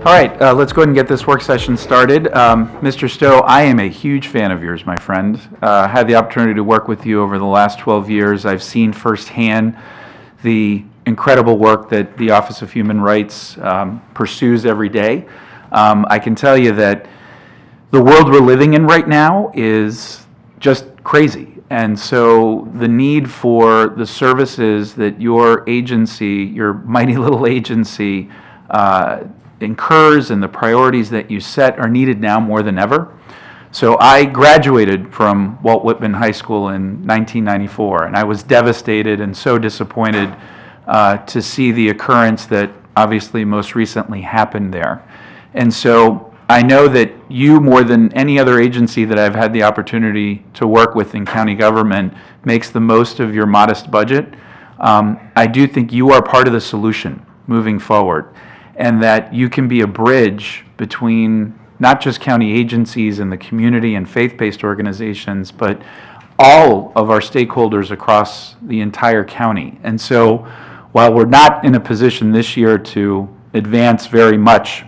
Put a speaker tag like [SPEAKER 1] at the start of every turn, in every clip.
[SPEAKER 1] All right, let's go ahead and get this work session started. Mr. Stowe, I am a huge fan of yours, my friend. Had the opportunity to work with you over the last 12 years. I've seen firsthand the incredible work that the Office of Human Rights pursues every day. I can tell you that the world we're living in right now is just crazy. And so the need for the services that your agency, your mighty little agency, incurs and the priorities that you set are needed now more than ever. So I graduated from Walt Whitman High School in 1994, and I was devastated and so disappointed to see the occurrence that obviously most recently happened there. And so I know that you, more than any other agency that I've had the opportunity to work with in county government, makes the most of your modest budget. I do think you are part of the solution moving forward, and that you can be a bridge between not just county agencies and the community and faith-based organizations, but all of our stakeholders across the entire county. And so while we're not in a position this year to advance very much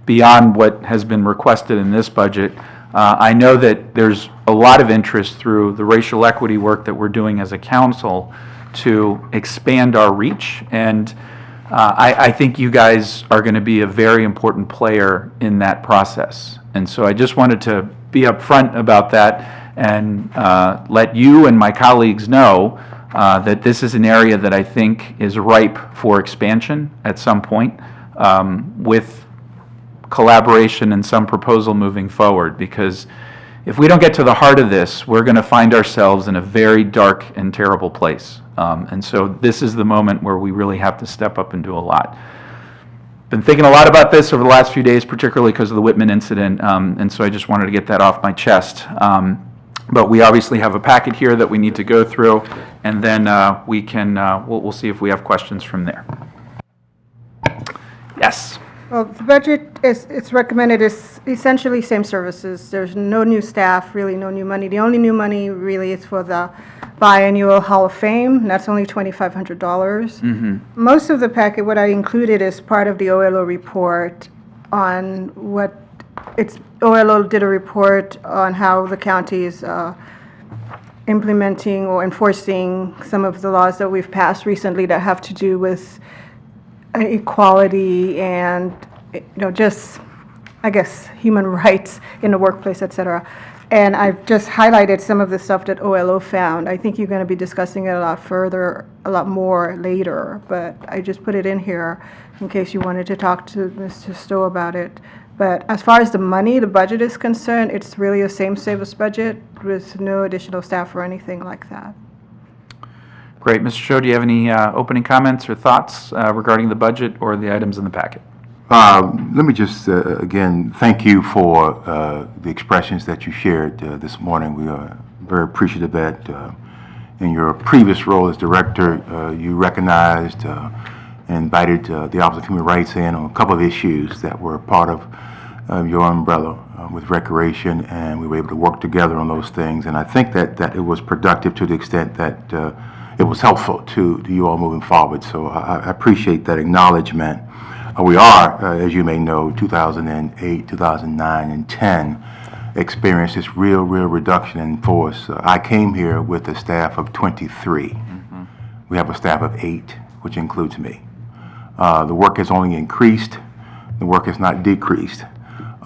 [SPEAKER 1] beyond what has been requested in this budget, I know that there's a lot of interest through the racial equity work that we're doing as a council to expand our reach, and I think you guys are going to be a very important player in that process. And so I just wanted to be upfront about that and let you and my colleagues know that this is an area that I think is ripe for expansion at some point, with collaboration and some proposal moving forward, because if we don't get to the heart of this, we're going to find ourselves in a very dark and terrible place. And so this is the moment where we really have to step up and do a lot. Been thinking a lot about this over the last few days, particularly because of the Whitman incident, and so I just wanted to get that off my chest. But we obviously have a packet here that we need to go through, and then we can we'll see if we have questions from there. Yes.
[SPEAKER 2] Well, the budget it's recommended is essentially same services. There's no new staff, really no new money. The only new money really is for the biannual Hall of Fame, and that's only $2,500.
[SPEAKER 1] Mm-hmm.
[SPEAKER 2] Most of the packet, what I included is part of the OLO report on what OLO did a report on how the county is implementing or enforcing some of the laws that we've passed recently that have to do with equality and, just, I guess, human rights in the workplace, et cetera. And I've just highlighted some of the stuff that OLO found. I think you're going to be discussing it a lot more later, but I just put it in here in case you wanted to talk to Mr. Stowe about it. But as far as the money, the budget is concerned, it's really a same service budget with no additional staff or anything like that.
[SPEAKER 1] Great. Mr. Stowe, do you have any opening comments or thoughts regarding the budget or the items in the packet?
[SPEAKER 3] Let me just, again, thank you for the expressions that you shared this morning. We are very appreciative that in your previous role as director, you recognized and invited the Office of Human Rights in on a couple of issues that were part of your umbrella with recreation, and we were able to work together on those things. And I think that it was productive to the extent that it was helpful to you all moving forward. So I appreciate that acknowledgement. We are, as you may know, 2008, 2009, and 10 experienced this real reduction in force. I came here with a staff of 23. Mm-hmm. We have a staff of 8, which includes me. The work has only increased. The work has not decreased.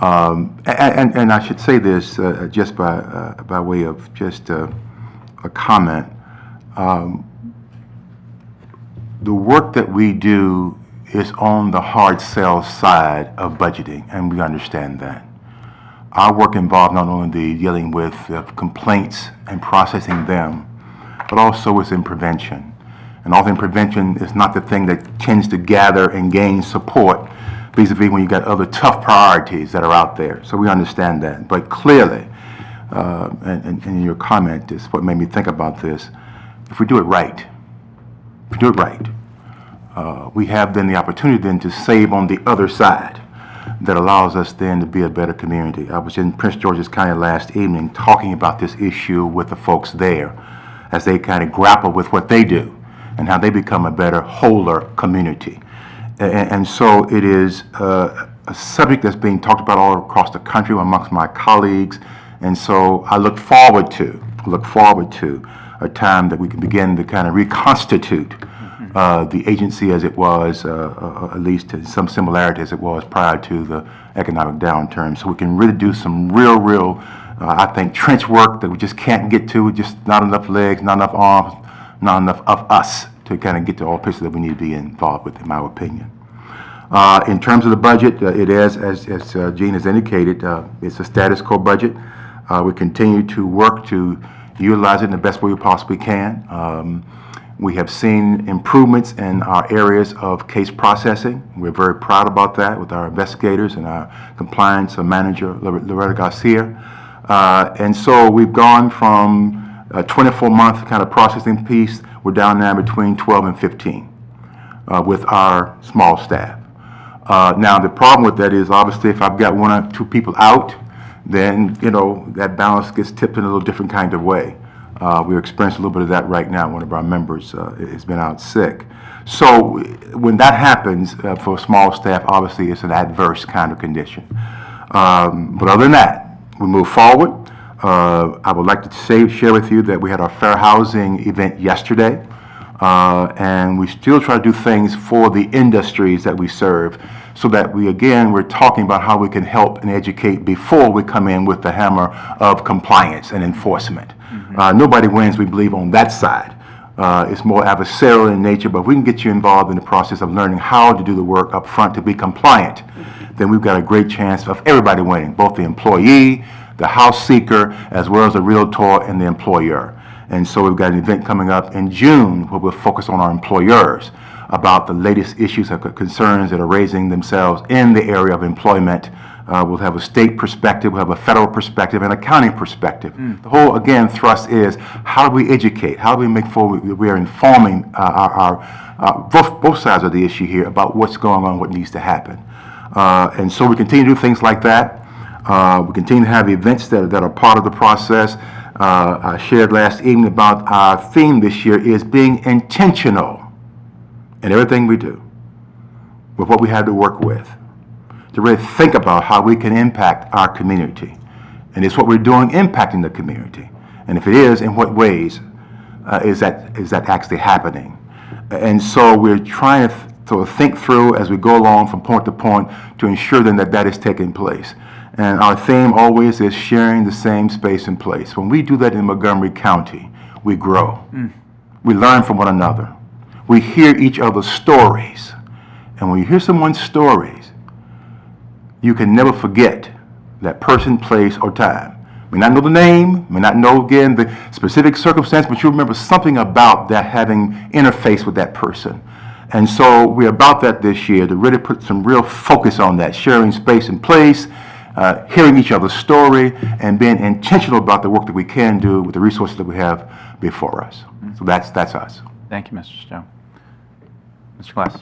[SPEAKER 3] And I should say this just by way of just a comment. The work that we do is on the hard sell side of budgeting, and we understand that. Our work involved not only the dealing with complaints and processing them, but also is in prevention. And often prevention is not the thing that tends to gather and gain support vis-a-vis when you got other tough priorities that are out there. So we understand that. But clearly, and in your comment is what made me think about this, if we do it right, we have then the opportunity then to save on the other side that allows us then to be a better community. I was in Prince George's County last evening talking about this issue with the folks there as they kind of grapple with what they do and how they become a better, wholer community. And so it is a subject that's being talked about all across the country amongst my colleagues. And so I look forward to a time that we can begin to kind of reconstitute the agency as it was, at least in some similarity as it was prior to the economic downturn. So we can really do some real, I think, trench work that we just can't get to, just not enough legs, not enough arms, not enough of us to kind of get to all places that we need to be involved with, in my opinion. In terms of the budget, it is, as Gene has indicated, it's a status quo budget. We continue to work to utilize it in the best way we possibly can. We have seen improvements in our areas of case processing. We're very proud about that with our investigators and our compliance manager, Loretta Garcia. And so we've gone from a 24-month kind of processing piece. We're down now between 12 and 15 with our small staff. Now, the problem with that is obviously if I've got one or two people out, then, you know, that balance gets tipped in a little different kind of way. We're experiencing a little bit of that right now. One of our members has been out sick. So when that happens for a small staff, obviously it's an adverse kind of condition. But other than that, we move forward. I would like to share with you that we had our fair housing event yesterday. And we still try to do things for the industries that we serve so that we're talking about how we can help and educate before we come in with the hammer of compliance and enforcement. Nobody wins, we believe, on that side. It's more adversarial in nature, but if we can get you involved in the process of learning how to do the work up front to be compliant, then we've got a great chance of everybody winning, both the employee, the house seeker, as well as the realtor and the employer. And so we've got an event coming up in June where we'll focus on our employers about the latest issues and concerns that are raising themselves in the area of employment. We'll have a state perspective, we'll have a federal perspective, and a county perspective. The whole, again, thrust is how do we educate? How do we make sure we are informing both sides of the issue here about what's going on, what needs to happen? And so we continue to do things like that. We continue to have events that are part of the process. I shared last evening about our theme this year is being intentional in everything we do with what we have to work with, to really think about how we can impact our community. And it's what we're doing impacting the community. And if it is, in what ways is that actually happening? And so we're trying to think through as we go along from point to point to ensure then that is taking place. And our theme always is sharing the same space and place. When we do that in Montgomery County, we grow. We learn from one another. We hear each other's stories. And when you hear someone's stories, you can never forget that person, place, or time. May not know the name, may not know, again, the specific circumstance, but you remember something about that having interface with that person. And so we're about that this year, to really put some real focus on that, sharing space and place, hearing each other's story, and being intentional about the work that we can do with the resources that we have before us. So that's us.
[SPEAKER 1] Thank you, Mr. Stowe. Mr. Glass.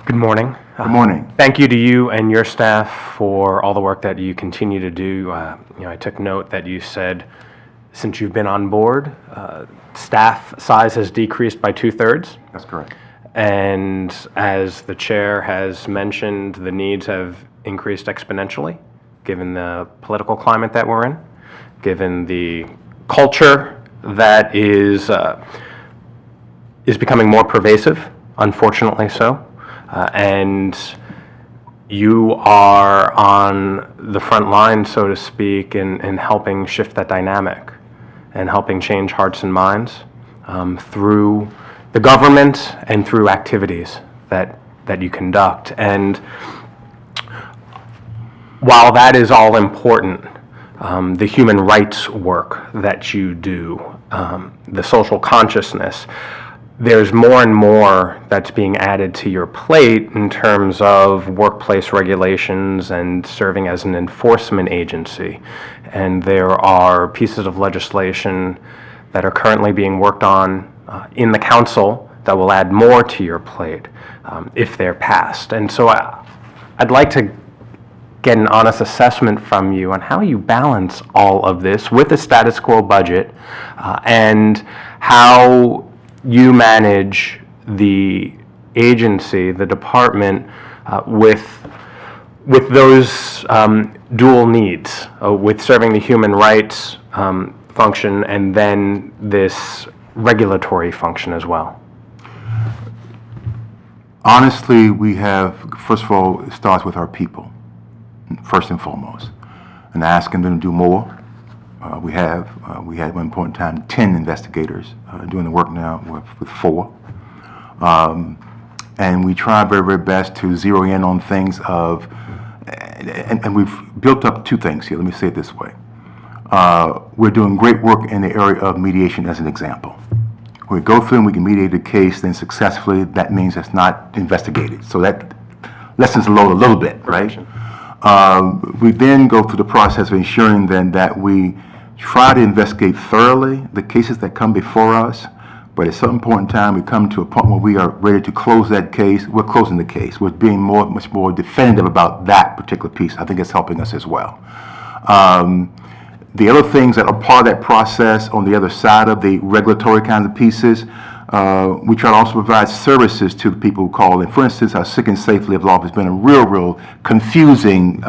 [SPEAKER 4] Good morning.
[SPEAKER 3] Good morning.
[SPEAKER 4] Thank you to you and your staff for all the work that you continue to do. I took note that you said since you've been on board, staff size has decreased by 2/3.
[SPEAKER 3] That's correct.
[SPEAKER 4] And as the chair has mentioned, the needs have increased exponentially, given the political climate that we're in, given the culture that is becoming more pervasive, unfortunately so. And you are on the front line, so to speak, in helping shift that dynamic and helping change hearts and minds through the government and through activities that you conduct. And while that is all important, the human rights work that you do, the social consciousness, there's more and more that's being added to your plate in terms of workplace regulations and serving as an enforcement agency. And there are pieces of legislation that are currently being worked on in the council that will add more to your plate if they're passed. And so I'd like to get an honest assessment from you on how you balance all of this with a status quo budget and how you manage the agency, the department, with those dual needs, with serving the human rights function and then this regulatory function as well?
[SPEAKER 3] Honestly, we have, first of all, it starts with our people, first and foremost, and asking them to do more. We had at one point in time 10 investigators doing the work now with 4. And we try very, very best to zero in on things of, and we've built up 2 things here, let me say it this way. We're doing great work in the area of mediation as an example. We go through and we can mediate a case, then successfully, that means it's not investigated. So that lessens the load a little bit, right? We then go through the process of ensuring then that we try to investigate thoroughly the cases that come before us, but at some point in time, we come to a point where we are ready to close that case. We're closing the case. We're being much more definitive about that particular piece. I think it's helping us as well. The other things that are part of that process on the other side of the regulatory kinds of pieces, we try to also provide services to the people who call in. For instance, our Sick and Safe Live law has been a real confusing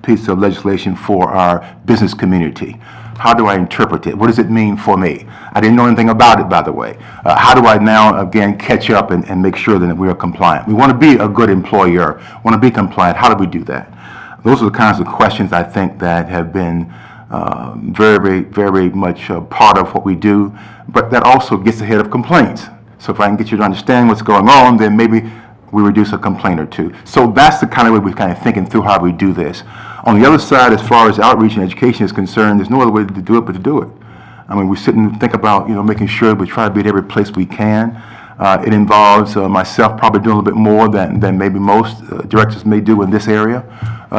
[SPEAKER 3] piece of legislation for our business community. How do I interpret it? What does it mean for me? I didn't know anything about it, by the way. How do I now, again, catch up and make sure that we are compliant? We want to be a good employer, want to be compliant. How do we do that? Those are the kinds of questions I think that have been very much part of what we do, but that also gets ahead of complaints. So if I can get you to understand what's going on, then maybe we reduce a complaint or 2. So that's the kind of way we're kind of thinking through how we do this. On the other side, as far as outreach and education is concerned, there's no other way to do it but to do it. I mean, we sit and think about, making sure we try to be at every place we can. It involves myself probably doing a little bit more than maybe most directors may do in this area.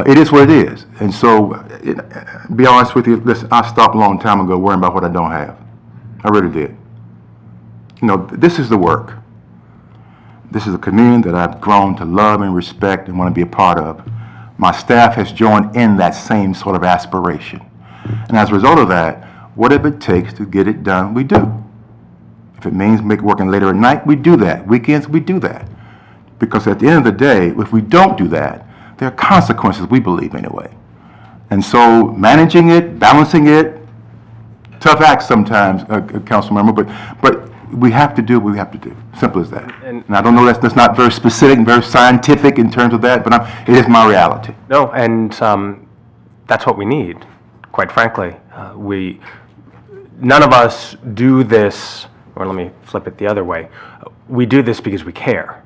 [SPEAKER 3] It is what it is. And so, be honest with you, listen, I stopped a long time ago worrying about what I don't have. I really did. This is the work. This is a community that I've grown to love and respect and want to be a part of. My staff has joined in that same sort of aspiration. And as a result of that, whatever it takes to get it done, we do. If it means working later at night, we do that. Weekends, we do that. Because at the end of the day, if we don't do that, there are consequences, we believe anyway. And so managing it, balancing it, tough act sometimes, council member, but we have to do what we have to do. Simple as that. And I don't know, that's not very specific and very scientific in terms of that, but it is my reality.
[SPEAKER 4] No, and that's what we need, quite frankly. None of us do this, or let me flip it the other way. We do this because we care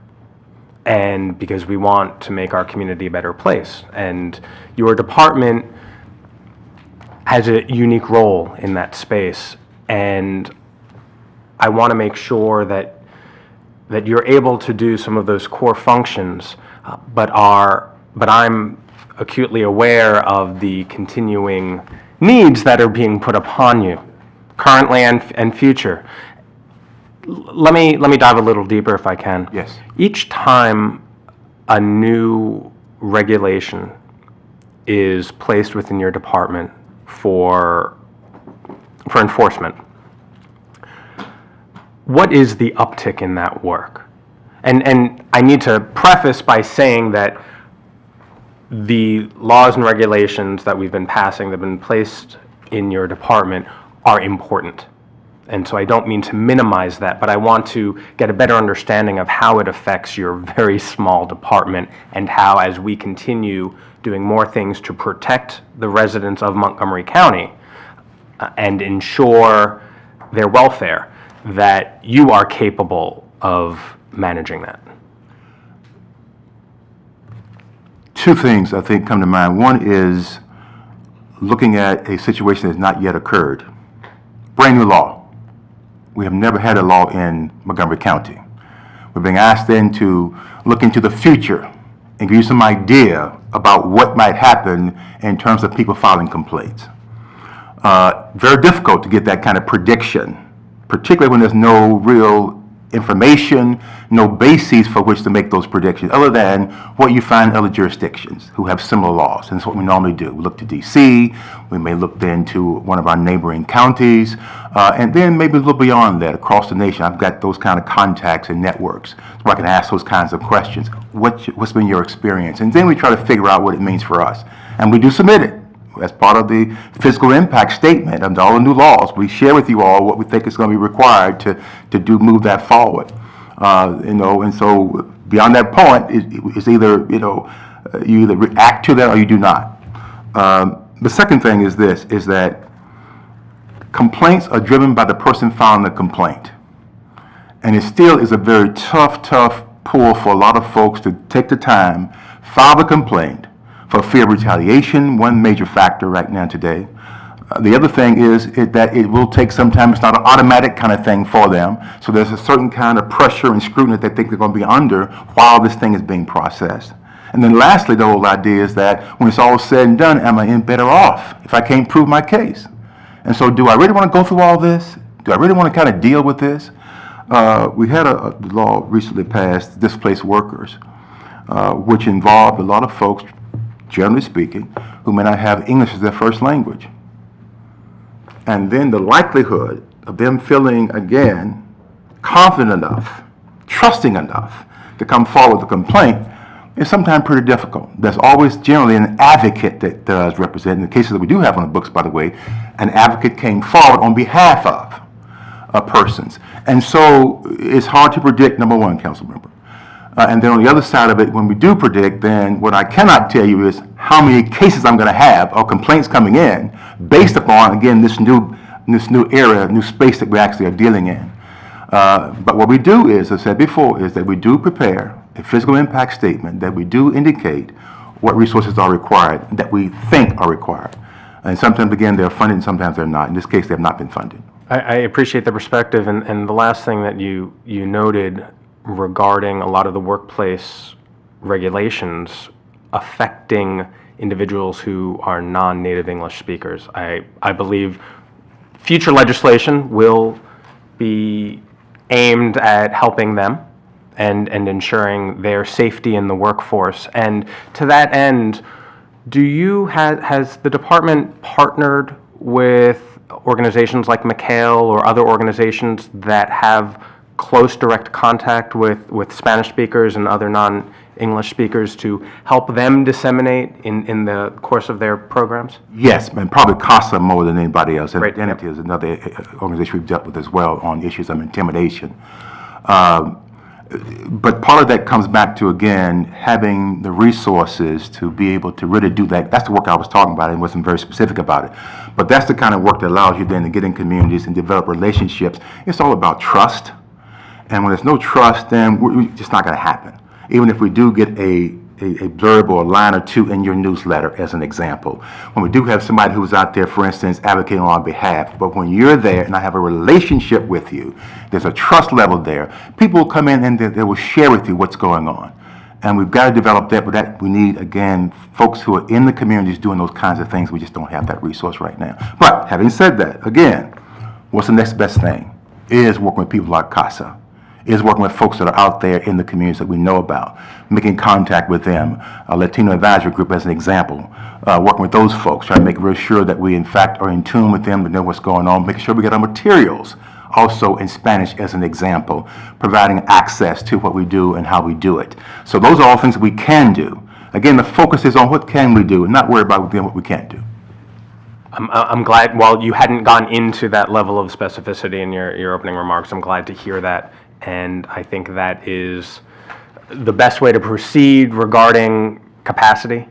[SPEAKER 4] and because we want to make our community a better place. And your department has a unique role in that space, and I want to make sure that you're able to do some of those core functions, but I'm acutely aware of the continuing needs that are being put upon you, currently and future. Let me dive a little deeper if I can.
[SPEAKER 3] Yes.
[SPEAKER 4] Each time a new regulation is placed within your department for enforcement, what is the uptick in that work? And I need to preface by saying that the laws and regulations that we've been passing that have been placed in your department are important. And so I don't mean to minimize that, but I want to get a better understanding of how it affects your very small department and how, as we continue doing more things to protect the residents of Montgomery County and ensure their welfare, that you are capable of managing that.
[SPEAKER 3] 2 things I think come to mind. One is looking at a situation that has not yet occurred. Brand new law. We have never had a law in Montgomery County. We're being asked then to look into the future and give you some idea about what might happen in terms of people filing complaints. Very difficult to get that kind of prediction, particularly when there's no real information, no basis for which to make those predictions, other than what you find in other jurisdictions who have similar laws. And that's what we normally do. We look to D.C., we may look then to one of our neighboring counties, and then maybe a little beyond that, across the nation. I've got those kind of contacts and networks where I can ask those kinds of questions. What's been your experience? And then we try to figure out what it means for us. And we do submit it as part of the fiscal impact statement under all the new laws. We share with you all what we think is going to be required to move that forward. And so beyond that point, it's either, you either react to that or you do not. The second thing is this, is that complaints are driven by the person filing the complaint. And it still is a very tough pull for a lot of folks to take the time, file the complaint, for fear of retaliation, one major factor right now today. The other thing is that it will take some time. It's not an automatic kind of thing for them. So there's a certain kind of pressure and scrutiny that they think they're going to be under while this thing is being processed. And then lastly, the whole idea is that when it's all said and done, am I any better off if I can't prove my case? And so do I really want to go through all this? Do I really want to kind of deal with this? We had a law recently passed, displaced workers, which involved a lot of folks, generally speaking, who may not have English as their first language. And then the likelihood of them feeling, again, confident enough, trusting enough to come forward with a complaint is sometimes pretty difficult. There's always generally an advocate that does represent. In the cases that we do have on the books, by the way, an advocate came forward on behalf of persons. And so it's hard to predict, number one, council member. And then on the other side of it, when we do predict, then what I cannot tell you is how many cases I'm going to have or complaints coming in based upon, again, this new area, new space that we actually are dealing in. But what we do is, as I said before, is that we do prepare a fiscal impact statement, that we do indicate what resources are required, that we think are required. And sometimes, again, they're funded and sometimes they're not. In this case, they have not been funded.
[SPEAKER 4] I appreciate the perspective, and the last thing that you noted regarding a lot of the workplace regulations affecting individuals who are non-native English speakers. I believe future legislation will be aimed at helping them and ensuring their safety in the workforce. And to that end, has the department partnered with organizations like McHale or other organizations that have close direct contact with Spanish speakers and other non-English speakers to help them disseminate in the course of their programs?
[SPEAKER 3] Yes, and probably CASA more than anybody else. And
[SPEAKER 4] Great.
[SPEAKER 3] Identity is another organization we've dealt with as well on issues of intimidation. But part of that comes back to, again, having the resources to be able to really do that. That's the work I was talking about and wasn't very specific about it. But that's the kind of work that allows you then to get in communities and develop relationships. It's all about trust. And when there's no trust, then it's just not going to happen. Even if we do get a blurb or a line or two in your newsletter, as an example. When we do have somebody who's out there, for instance, advocating on our behalf, but when you're there and I have a relationship with you, there's a trust level there. People will come in and they will share with you what's going on. And we've got to develop that, but that we need, again, folks who are in the communities doing those kinds of things. We just don't have that resource right now. But having said that, again, what's the next best thing? Is working with people like CASA. Is working with folks that are out there in the communities that we know about, making contact with them. A Latino Advisory Group as an example, working with those folks, trying to make real sure that we in fact are in tune with them to know what's going on, making sure we get our materials also in Spanish as an example, providing access to what we do and how we do it. So those are all things that we can do. Again, the focus is on what can we do and not worry about what we can't do.
[SPEAKER 4] I'm glad, while you hadn't gone into that level of specificity in your opening remarks, I'm glad to hear that. And I think that is the best way to proceed regarding capacity.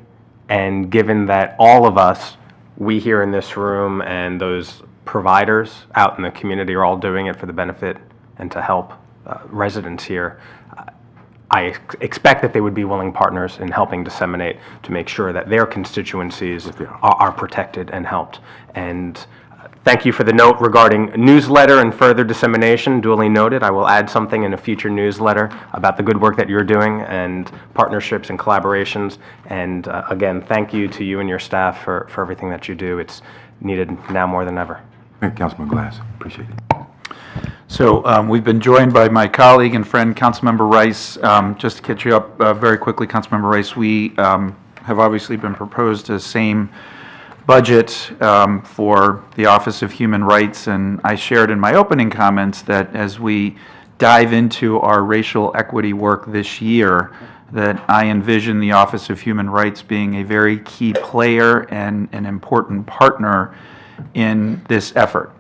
[SPEAKER 4] And given that all of us, we here in this room and those providers out in the community are all doing it for the benefit and to help residents here, I expect that they would be willing partners in helping disseminate to make sure that their constituencies are protected and helped. And thank you for the note regarding newsletter and further dissemination. Duly noted. I will add something in a future newsletter about the good work that you're doing and partnerships and collaborations. And again, thank you to you and your staff for everything that you do. It's needed now more than ever.
[SPEAKER 3] Thank you, Councilman Glass. Appreciate it.
[SPEAKER 1] So we've been joined by my colleague and friend, Councilmember Rice. Just to catch you up very quickly, Councilmember Rice, we have obviously been proposed a same budget for the Office of Human Rights, and I shared in my opening comments that as we dive into our racial equity work this year, that I envision the Office of Human Rights being a very key player and an important partner in this effort.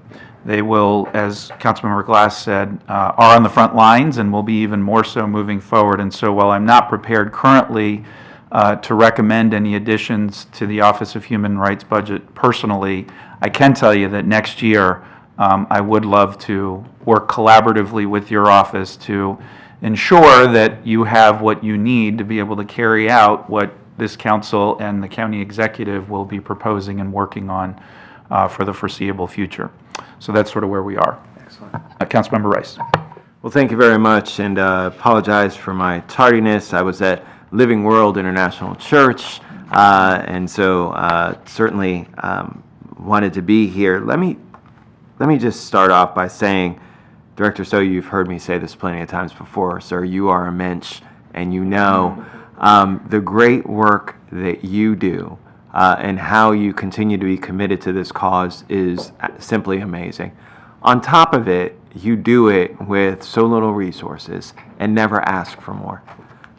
[SPEAKER 1] They will, as Councilmember Glass said, are on the front lines and will be even more so moving forward. And so while I'm not prepared currently to recommend any additions to the Office of Human Rights budget personally, I can tell you that next year I would love to work collaboratively with your office to ensure that you have what you need to be able to carry out what this council and the county executive will be proposing and working on for the foreseeable future. So that's sort of where we are.
[SPEAKER 5] Excellent.
[SPEAKER 1] Councilmember Rice.
[SPEAKER 5] Well, thank you very much, and apologize for my tardiness. I was at Living World International Church, and so certainly wanted to be here. Let me just start off by saying, Director Stowe, you've heard me say this plenty of times before, sir, you are a mensch, and you know the great work that you do and how you continue to be committed to this cause is simply amazing. On top of it, you do it with so little resources and never ask for more.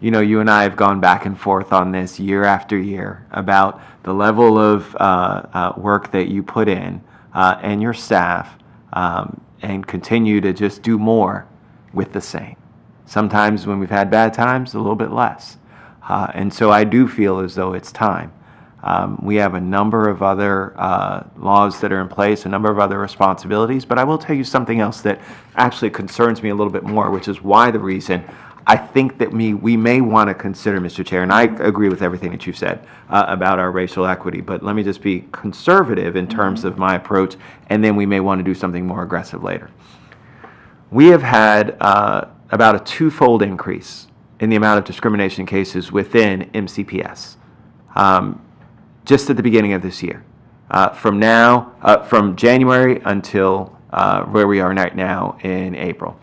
[SPEAKER 5] You know, you and I have gone back and forth on this year after year about the level of work that you put in and your staff and continue to just do more with the same. Sometimes when we've had bad times, a little bit less. And so I do feel as though it's time. We have a number of other laws that are in place, a number of other responsibilities, but I will tell you something else that actually concerns me a little bit more, which is why the reason I think that we may want to consider, Mr. Chair, and I agree with everything that you've said about our racial equity, but let me just be conservative in terms of my approach, and then we may want to do something more aggressive later. We have had about a twofold increase in the amount of discrimination cases within MCPS. Just at the beginning of this year. From January until where we are right now in April.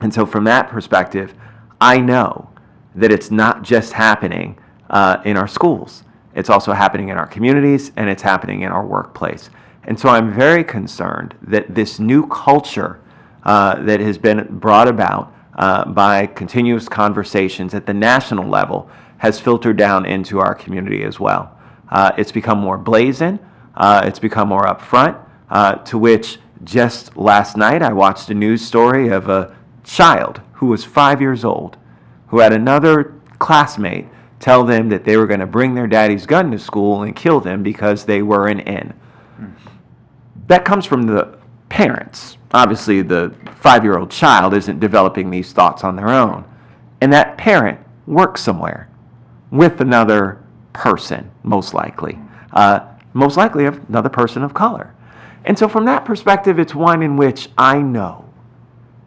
[SPEAKER 5] And so from that perspective, I know that it's not just happening in our schools. It's also happening in our communities, and it's happening in our workplace. And so I'm very concerned that this new culture that has been brought about by continuous conversations at the national level has filtered down into our community as well. It's become more blazing, it's become more upfront, to which just last night I watched a news story of a child who was 5 years old, who had another classmate tell them that they were going to bring their daddy's gun to school and kill them because they weren't in. That comes from the parents. Obviously, the 5-year-old child isn't developing these thoughts on their own. And that parent works somewhere with another person, most likely another person of color. And so from that perspective, it's one in which I know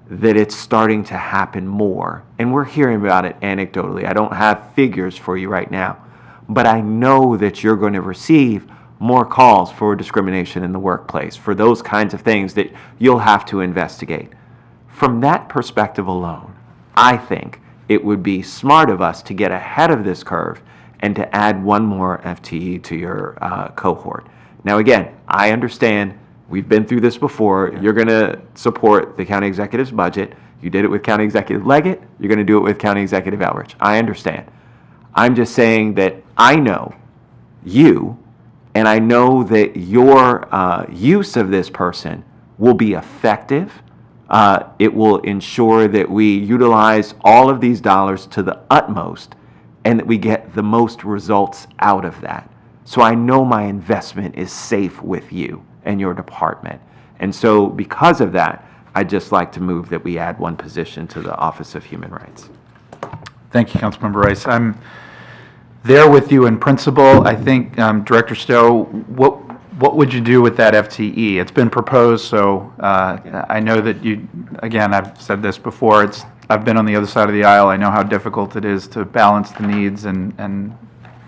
[SPEAKER 5] that it's starting to happen more, and we're hearing about it anecdotally. I don't have figures for you right now, but I know that you're going to receive more calls for discrimination in the workplace, for those kinds of things that you'll have to investigate. From that perspective alone, I think it would be smart of us to get ahead of this curve and to add one more FTE to your cohort. Now again, I understand we've been through this before. You're going to support the county executive's budget. You did it with County Executive Leggett. You're going to do it with County Executive Elrich. I understand. I'm just saying that I know you, and I know that your use of this person will be effective. It will ensure that we utilize all of these dollars to the utmost and that we get the most results out of that. So I know my investment is safe with you and your department. And so because of that, I'd just like to move that we add one position to the Office of Human Rights.
[SPEAKER 1] Thank you, Councilmember Rice. I'm there with you in principle. I think, Director Stowe, what would you do with that FTE? It's been proposed, so I know that you, again, I've said this before, I've been on the other side of the aisle. I know how difficult it is to balance the needs and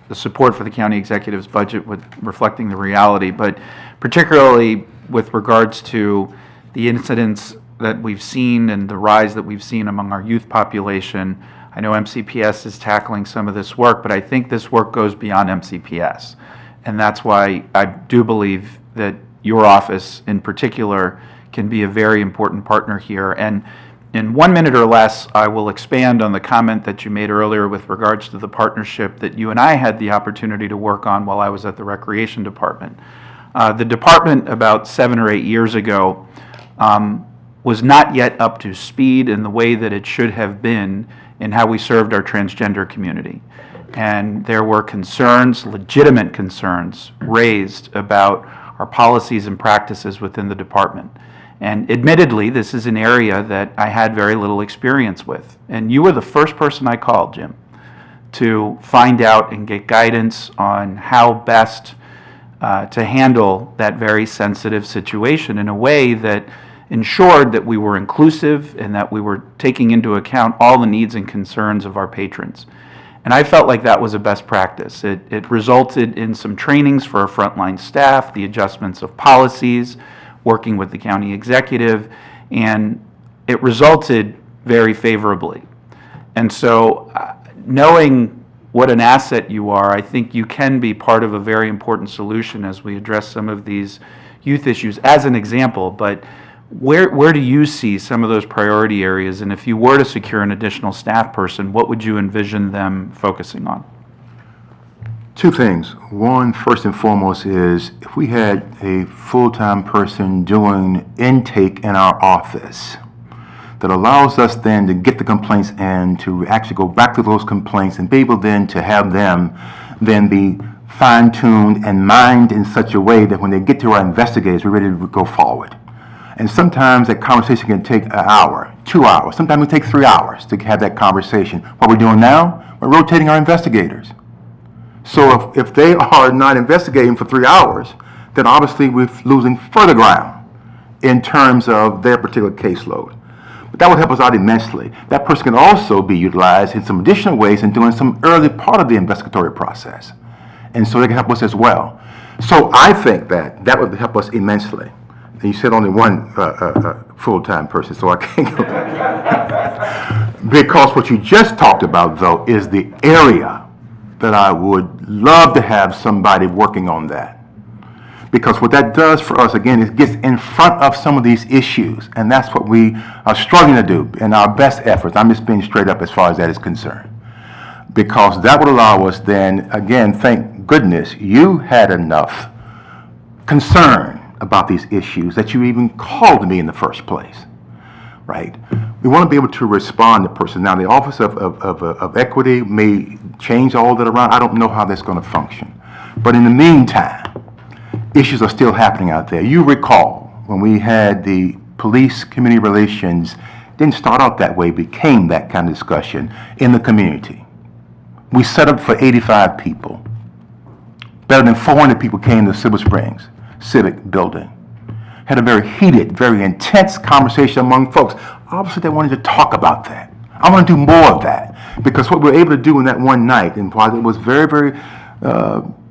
[SPEAKER 1] the support for the county executive's budget with reflecting the reality, but particularly with regards to the incidents that we've seen and the rise that we've seen among our youth population. I know MCPS is tackling some of this work, but I think this work goes beyond MCPS. And that's why I do believe that your office in particular can be a very important partner here. And in 1 minute or less, I will expand on the comment that you made earlier with regards to the partnership that you and I had the opportunity to work on while I was at the Recreation Department. The department about 7 or 8 years ago was not yet up to speed in the way that it should have been in how we served our transgender community. And there were concerns, legitimate concerns, raised about our policies and practices within the department. And admittedly, this is an area that I had very little experience with. And you were the first person I called, Jim, to find out and get guidance on how best to handle that very sensitive situation in a way that ensured that we were inclusive and that we were taking into account all the needs and concerns of our patrons. And I felt like that was a best practice. It resulted in some trainings for our frontline staff, the adjustments of policies, working with the county executive, and it resulted very favorably. And so knowing what an asset you are, I think you can be part of a very important solution as we address some of these youth issues as an example. But where do you see some of those priority areas? And if you were to secure an additional staff person, what would you envision them focusing on?
[SPEAKER 3] Two things. One, first and foremost, is if we had a full-time person doing intake in our office that allows us then to get the complaints and to actually go back to those complaints and be able then to have them then be fine-tuned and mined in such a way that when they get to our investigators, we're ready to go forward. And sometimes that conversation can take an hour, 2 hours. Sometimes it takes 3 hours to have that conversation. What we're doing now, we're rotating our investigators. So if they are not investigating for 3 hours, then obviously we're losing further ground in terms of their particular caseload. But that would help us out immensely. That person can also be utilized in some additional ways in doing some early part of the investigatory process. And so they can help us as well. So I think that would help us immensely. And you said only one full-time person, so I can't go. Because what you just talked about, though, is the area that I would love to have somebody working on that. Because what that does for us, again, is gets in front of some of these issues. And that's what we are struggling to do in our best efforts. I'm just being straight up as far as that is concerned. Because that would allow us then, again, thank goodness, you had enough concern about these issues that you even called me in the first place, right? We want to be able to respond to person. Now, the Office of Equity may change all that around. I don't know how that's going to function. But in the meantime, issues are still happening out there. You recall when we had the police community relations, didn't start out that way, became that kind of discussion in the community. We set up for 85 people. Better than 400 people came to Silver Springs Civic Building. Had a very heated, very intense conversation among folks. Obviously, they wanted to talk about that. I want to do more of that because what we were able to do in that one night, and while it was very, very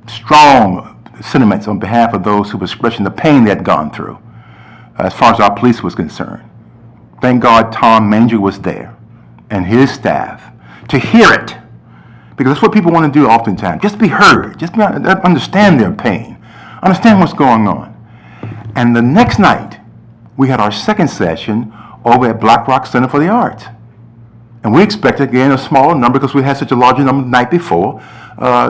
[SPEAKER 3] strong sentiments on behalf of those who were expressing the pain they had gone through, as far as our police was concerned. Thank God Tom Manger was there and his staff to hear it, because that's what people want to do oftentimes, just be heard, just understand their pain, understand what's going on. And the next night, we had our second session over at Black Rock Center for the Arts. And we expected, again, a smaller number because we had such a large number the night before.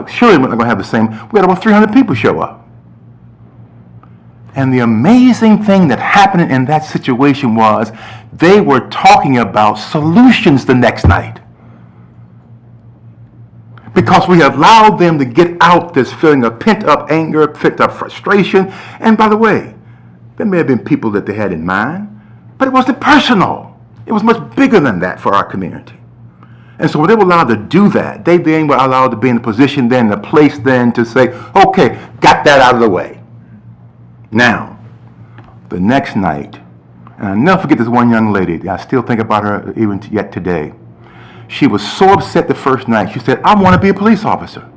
[SPEAKER 3] Surely we're not going to have the same. We had about 300 people show up. And the amazing thing that happened in that situation was they were talking about solutions the next night. Because we allowed them to get out this feeling of pent-up anger, pent-up frustration. And by the way, there may have been people that they had in mind, but it wasn't personal. It was much bigger than that for our community. And so when they were allowed to do that, they then were allowed to be in a position then, in a place then to say, okay, got that out of the way. Now, the next night, and I'll never forget this one young lady, I still think about her even yet today. She was so upset the first night, she said, I want to be a police officer.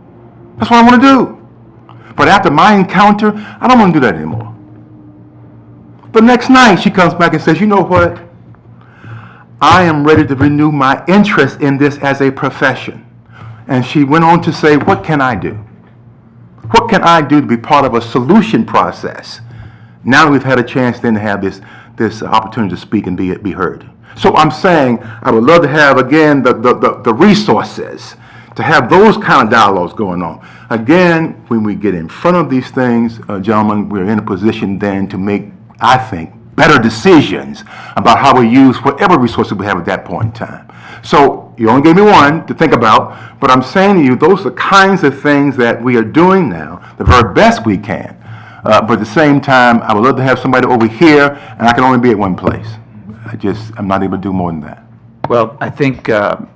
[SPEAKER 3] That's what I want to do. But after my encounter, I don't want to do that anymore. The next night, she comes back and says, you know what? I am ready to renew my interest in this as a profession. And she went on to say, what can I do? What can I do to be part of a solution process? Now that we've had a chance then to have this opportunity to speak and be heard. So I'm saying I would love to have, again, the resources to have those kind of dialogues going on. Again, when we get in front of these things, gentlemen, we're in a position then to make, I think, better decisions about how we use whatever resources we have at that point in time. So you only gave me one to think about, but I'm saying to you, those are the kinds of things that we are doing now, the very best we can. But at the same time, I would love to have somebody over here, and I can only be at one place. I'm not able to do more than that.
[SPEAKER 1] Well, I think I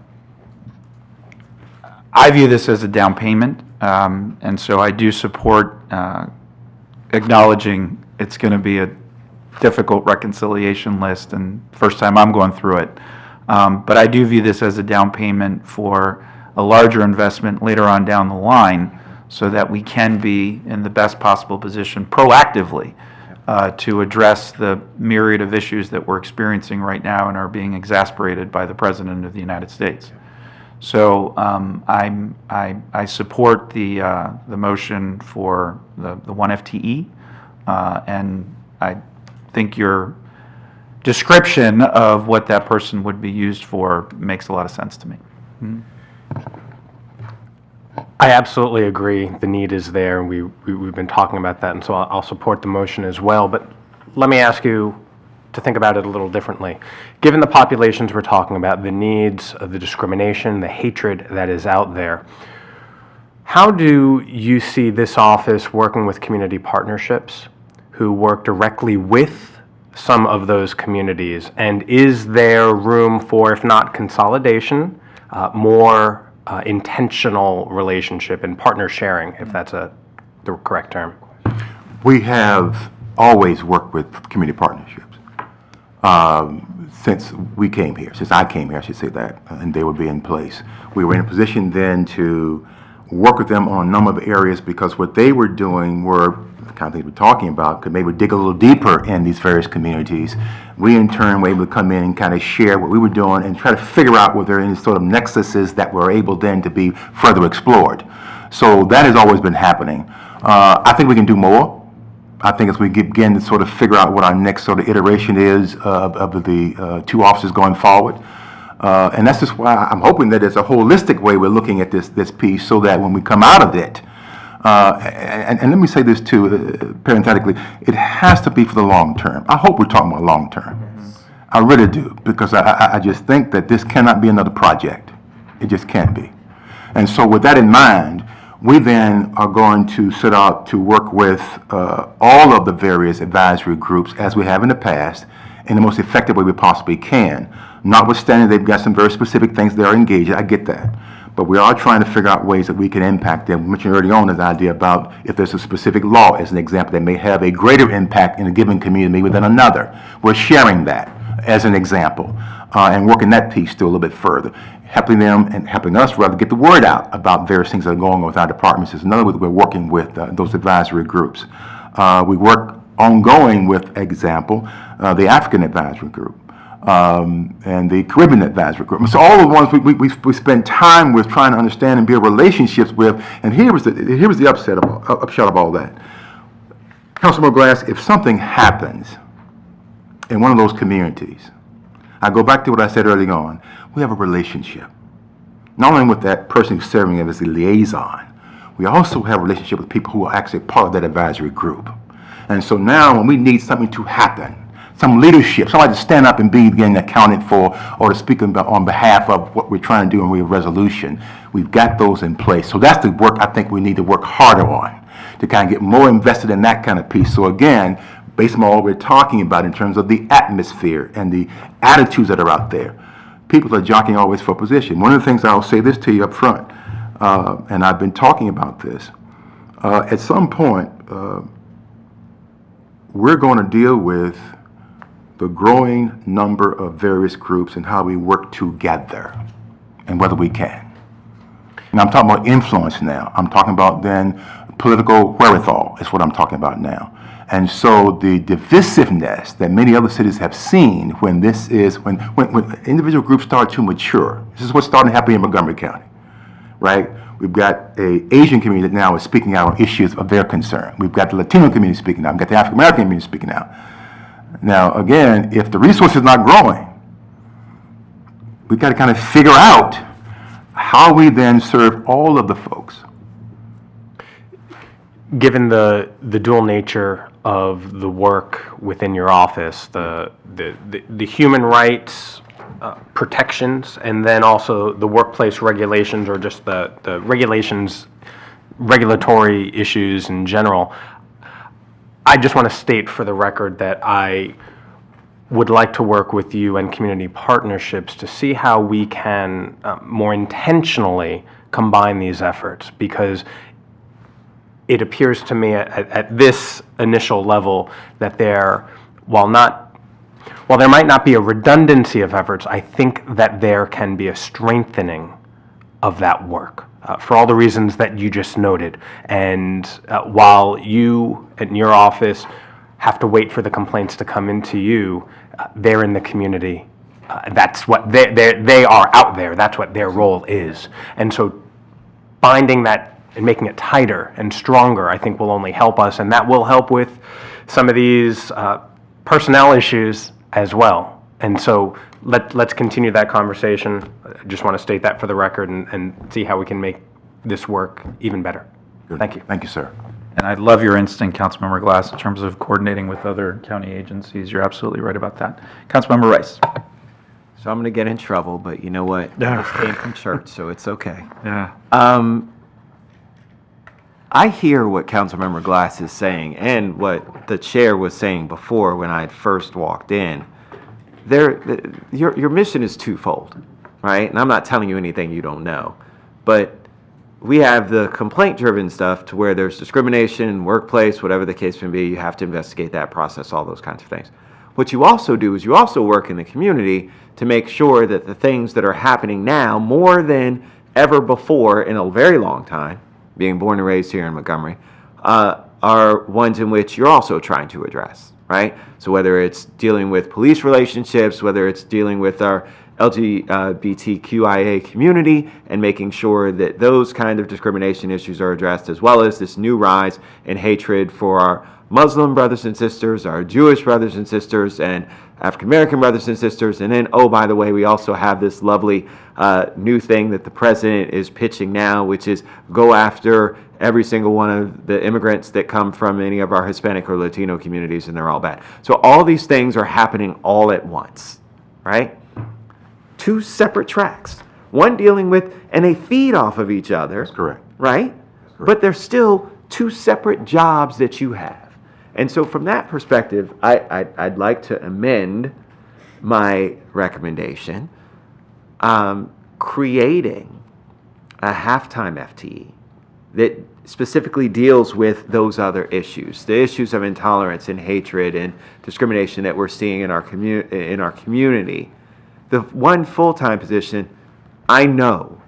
[SPEAKER 1] view this as a down payment, and so I do support acknowledging it's going to be a difficult reconciliation list, and first time I'm going through it. But I do view this as a down payment for a larger investment later on down the line, so that we can be in the best possible position proactively to address the myriad of issues that we're experiencing right now and are being exacerbated by the President of the United States. So I support the motion for the 1 FTE, and I think your description of what that person would be used for makes a lot of sense to me.
[SPEAKER 4] I absolutely agree. The need is there, and we've been talking about that, and so I'll support the motion as well. But let me ask you to think about it a little differently. Given the populations we're talking about, the needs, the discrimination, the hatred that is out there, how do you see this office working with community partnerships who work directly with some of those communities? And is there room for, if not consolidation, more intentional relationship and partner sharing, if that's the correct term?
[SPEAKER 3] We have always worked with community partnerships since we came here, since I came here, I should say that, and they would be in place. We were in a position then to work with them on a number of areas because what they were doing were the kind of things we're talking about, could maybe dig a little deeper in these various communities. We in turn were able to come in and kind of share what we were doing and try to figure out whether there are any sort of nexuses that were able then to be further explored. So that has always been happening. I think we can do more. I think as we begin to sort of figure out what our next sort of iteration is of the two offices going forward. And that's just why I'm hoping that there's a holistic way we're looking at this piece so that when we come out of it, and let me say this too, parenthetically, it has to be for the long term. I hope we're talking about long term. I really do, because I just think that this cannot be another project. It just can't be. And so with that in mind, we then are going to set out to work with all of the various advisory groups, as we have in the past, in the most effective way we possibly can. Notwithstanding they've got some very specific things they are engaged in, I get that. But we are trying to figure out ways that we can impact them. We mentioned early on this idea about if there's a specific law, as an example, that may have a greater impact in a given community than another. We're sharing that as an example and working that piece through a little bit further. Helping them and helping us rather get the word out about various things that are going on with our departments is another way that we're working with those advisory groups. We work ongoing with, example, the African Advisory Group. And the Caribbean Advisory Group. So all the ones we spend time with trying to understand and build relationships with, and here was the upshot of all that. Councilman Glass, if something happens in one of those communities, I go back to what I said early on, we have a relationship. Not only with that person who's serving as a liaison, we also have a relationship with people who are actually part of that advisory group. And so now when we need something to happen, some leadership, somebody to stand up and be again accounted for or to speak on behalf of what we're trying to do in we have resolution. We've got those in place. So that's the work I think we need to work harder on to kind of get more invested in that kind of piece. So again, based on all we're talking about in terms of the atmosphere and the attitudes that are out there, people are jockeying always for position. One of the things I'll say this to you up front, and I've been talking about this, at some point, we're going to deal with the growing number of various groups and how we work together and whether we can. And I'm talking about influence now. I'm talking about then political wherewithal is what I'm talking about now. And so the divisiveness that many other cities have seen when individual groups start to mature, this is what's starting to happen in Montgomery County, right? We've got an Asian community that now is speaking out on issues of their concern. We've got the Latino community speaking out. We've got the African American community speaking out. Now, again, if the resource is not growing, we've got to kind of figure out how we then serve all of the folks.
[SPEAKER 4] Given the dual nature of the work within your office, the human rights protections, and then also the workplace regulations, or just the regulations, regulatory issues in general, I just want to state for the record that I would like to work with you and community partnerships to see how we can more intentionally combine these efforts, because it appears to me at this initial level that while there might not be a redundancy of efforts, I think that there can be a strengthening of that work for all the reasons that you just noted. And while you in your office have to wait for the complaints to come into you, they're in the community. That's what they are out there. That's what their role is. And so finding that and making it tighter and stronger, I think, will only help us, and that will help with some of these personnel issues as well. And so let's continue that conversation. I just want to state that for the record and see how we can make this work even better.
[SPEAKER 3] Good.
[SPEAKER 4] Thank you.
[SPEAKER 3] Thank you, sir.
[SPEAKER 1] And I love your instinct, Councilmember Glass, in terms of coordinating with other county agencies. You're absolutely right about that. Councilmember Rice.
[SPEAKER 5] So I'm going to get in trouble, but you know what? I just came from church, so it's okay.
[SPEAKER 1] Yeah.
[SPEAKER 5] I hear what Councilmember Glass is saying and what the chair was saying before when I had first walked in. Your mission is twofold, right? And I'm not telling you anything you don't know, but we have the complaint-driven stuff to where there's discrimination, workplace, whatever the case may be. You have to investigate that process, all those kinds of things. What you also do is you also work in the community to make sure that the things that are happening now, more than ever before in a very long time, being born and raised here in Montgomery, are ones in which you're also trying to address, right? So whether it's dealing with police relationships, whether it's dealing with our LGBTQIA community and making sure that those kind of discrimination issues are addressed, as well as this new rise in hatred for our Muslim brothers and sisters, our Jewish brothers and sisters, and African American brothers and sisters. And then, oh, by the way, we also have this lovely new thing that the president is pitching now, which is go after every single one of the immigrants that come from any of our Hispanic or Latino communities, and they're all bad. So all these things are happening all at once, right? Two separate tracks, one dealing with, and they feed off of each other.
[SPEAKER 3] That's correct.
[SPEAKER 5] Right?
[SPEAKER 3] That's correct.
[SPEAKER 5] But they're still two separate jobs that you have. And so from that perspective, I'd like to amend my recommendation, creating a halftime FTE that specifically deals with those other issues, the issues of intolerance and hatred and discrimination that we're seeing in our community. The one full-time position, I know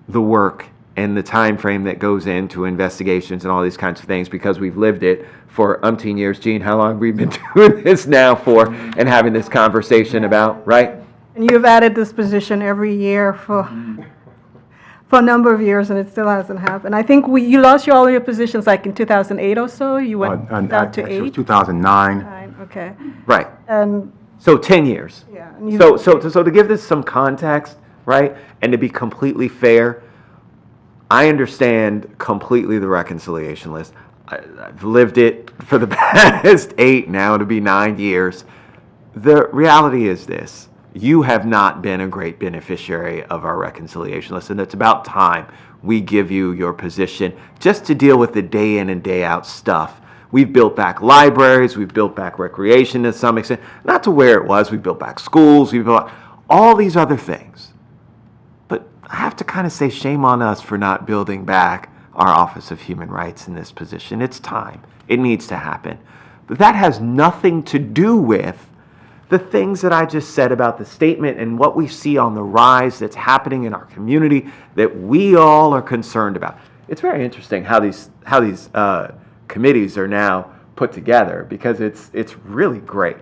[SPEAKER 5] the work and the time frame that goes into investigations and all these kinds of things because we've lived it for umpteen years. Gene, how long have we been doing this now for and having this conversation about, right?
[SPEAKER 2] And you've added this position every year for a number of years, and it still hasn't happened. I think you lost all your positions like in 2008 or so. You went down to
[SPEAKER 3] Actually, it was
[SPEAKER 2] 8.
[SPEAKER 3] 2009.
[SPEAKER 2] Nine, okay.
[SPEAKER 5] Right.
[SPEAKER 2] And
[SPEAKER 5] So 10 years.
[SPEAKER 2] yeah. And you,
[SPEAKER 5] So to give this some context, right, and to be completely fair, I understand completely the reconciliation list. I've lived it for the past 8, now to be 9 years. The reality is this: you have not been a great beneficiary of our reconciliation list, and it's about time we give you your position just to deal with the day in and day out stuff. We've built back libraries, we've built back recreation to some extent, not to where it was. We've built back schools, we've built all these other things. But I have to kind of say shame on us for not building back our Office of Human Rights in this position. It's time. It needs to happen. But that has nothing to do with the things that I just said about the statement and what we see on the rise that's happening in our community that we all are concerned about. it's very interesting how these committees are now put together, because it's really great.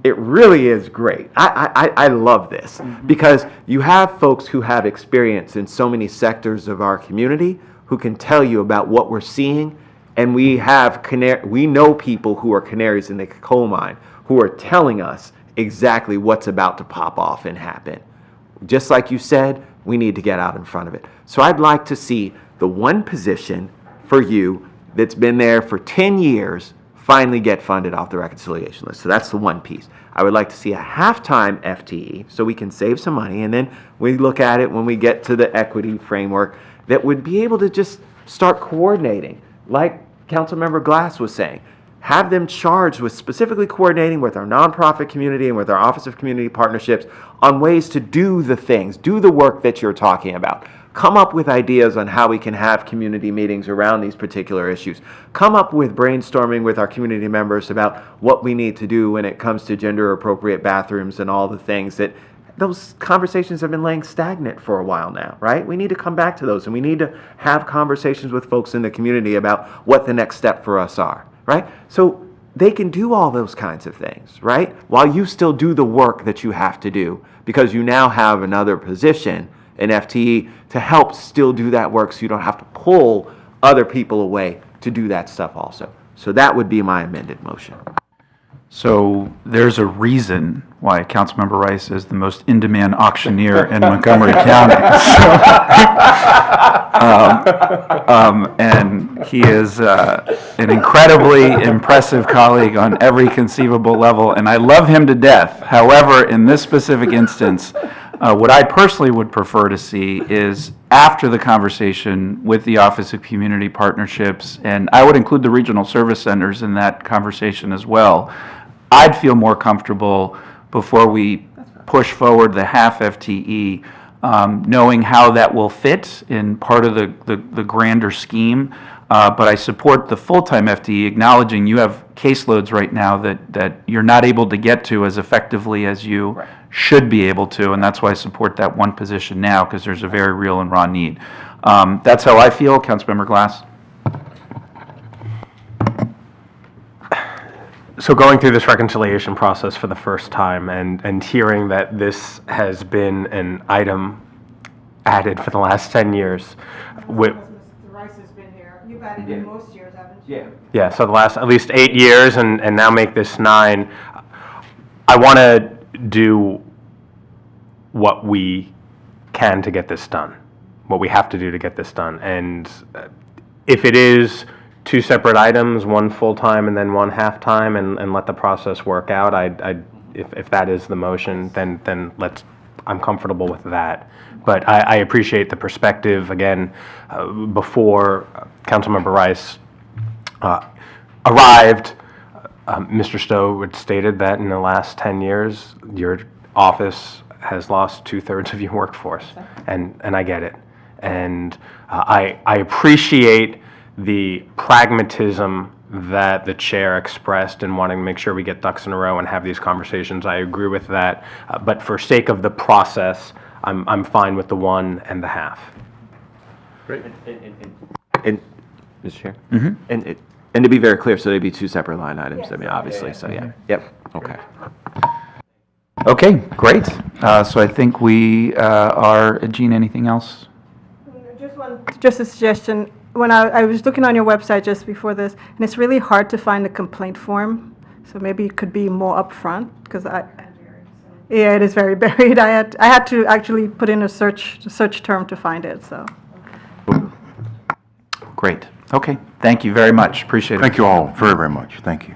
[SPEAKER 5] It really is great. I love this because you have folks who have experience in so many sectors of our community who can tell you about what we're seeing, and we know people who are canaries in the coal mine who are telling us exactly what's about to pop off and happen. Just like you said, we need to get out in front of it. So I'd like to see the one position for you that's been there for 10 years finally get funded off the reconciliation list. So that's the one piece. I would like to see a half-time FTE so we can save some money, and then we look at it when we get to the equity framework that would be able to just start coordinating, like Councilmember Glass was saying. Have them charged with specifically coordinating with our nonprofit community and with our Office of Community Partnerships on ways to do the things, do the work that you're talking about. Come up with ideas on how we can have community meetings around these particular issues. Come up with brainstorming with our community members about what we need to do when it comes to gender appropriate bathrooms and all the things that those conversations have been laying stagnant for a while now, right? We need to come back to those, and we need to have conversations with folks in the community about what the next step for us are, right? So they can do all those kinds of things, right? While you still do the work that you have to do, because you now have another position, an FTE, to help still do that work so you don't have to pull other people away to do that stuff also. So that would be my amended motion.
[SPEAKER 1] So there's a reason why Councilmember Rice is the most in-demand auctioneer in Montgomery County. And he is an incredibly impressive colleague on every conceivable level, and I love him to death. However, in this specific instance, what I personally would prefer to see is, after the conversation with the Office of Community Partnerships, and I would include the regional service centers in that conversation as well, I'd feel more comfortable before we push forward the half FTE, knowing how that will fit in part of the grander scheme. But I support the full-time FTE, acknowledging you have caseloads right now that you're not able to get to as effectively as you should be able to, and that's why I support that one position now, because there's a very real and raw need. That's how I feel. Councilmember Glass?
[SPEAKER 4] So going through this reconciliation process for the first time and hearing that this has been an item added for the last 10 years.
[SPEAKER 2] Mr. Rice has been here. You've added in most years, haven't you?
[SPEAKER 4] Yeah, so the last at least 8 years and now make this 9. I want to do what we can to get this done, what we have to do to get this done. And if it is 2 separate items, one full-time and then one half-time, and let the process work out, if that is the motion, then I'm comfortable with that. But I appreciate the perspective. Again, before Councilmember Rice arrived, Mr. Stowe had stated that in the last 10 years, your office has lost 2/3 of your workforce, and I get it. And I appreciate the pragmatism that the chair expressed in wanting to make sure we get ducks in a row and have these conversations. I agree with that, but for sake of the process, I'm fine with the 1 and the half.
[SPEAKER 1] Great.
[SPEAKER 5] And Mr. Chair? And to be very clear, so they'd be 2 separate line items, I mean, obviously, so yeah. Yep, okay.
[SPEAKER 1] Okay, great. So I think we are, Jean, anything else?
[SPEAKER 2] Just a suggestion. When I was looking on your website just before this, and it's really hard to find the complaint form, so maybe it could be more upfront, because yeah, it is very buried. I had to actually put in a search term to find it, so.
[SPEAKER 1] Great. Okay, thank you very much. Appreciate it.
[SPEAKER 3] Thank you all very, very much. Thank you.